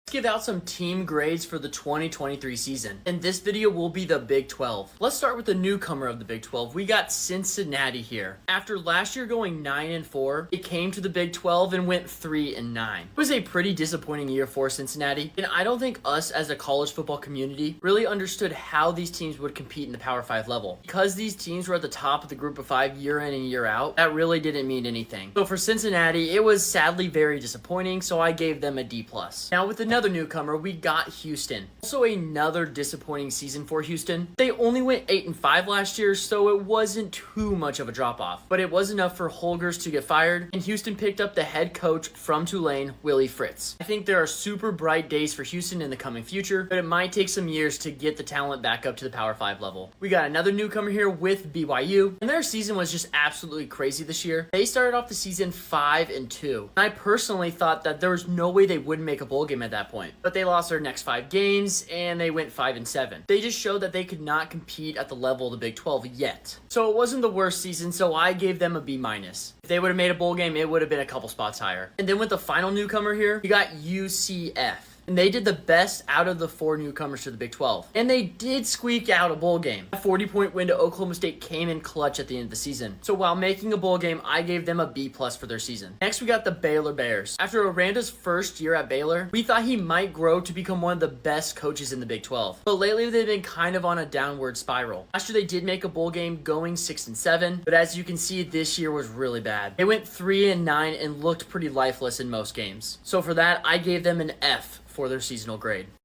Let's give out some team grades for the 2023 season. And this video will be the Big 12. Let's start with the newcomer of the Big 12. We got Cincinnati here. After last year going 9-4, it came to the Big 12 and went 3-9. It was a pretty disappointing year for Cincinnati, and I don't think us as a college football community really understood how these teams would compete in the Power 5 level. Because these teams were at the top of the Group of 5 year in and year out, that really didn't mean anything. So for Cincinnati, it was sadly very disappointing, so I gave them a D+. Now with another newcomer, we got Houston. Also another disappointing season for Houston. They only went 8-5 last year, so it wasn't too much of a drop off, but it was enough for Holgers to get fired, and Houston picked up the head coach from Tulane, Willie Fritz. I think there are super bright days for Houston in the coming future, but it might take some years to get the talent back up to the Power 5 level. We got another newcomer here with BYU, and their season was just absolutely crazy this year. They started off the season 5-2, and I personally thought that there was no way they wouldn't make a bowl game at that point. But they lost their next 5 games, and they went 5-7. They just showed that they could not compete at the level of the Big 12 yet. So it wasn't the worst season, so I gave them a B-. If they would have made a bowl game, it would have been a couple spots higher. And then with the final newcomer here, you got UCF. And they did the best out of the 4 newcomers to the Big 12. And they did squeak out a bowl game. A 40-point win to Oklahoma State came in clutch at the end of the season. So while making a bowl game, I gave them a B+ for their season. Next, we got the Baylor Bears. After Aranda's first year at Baylor, we thought he might grow to become one of the best coaches in the Big 12. But lately, they've been kind of on a downward spiral. Last year, they did make a bowl game going 6-7. But as you can see, this year was really bad. They went 3-9 and looked pretty lifeless in most games. So for that, I gave them an F for their seasonal grade.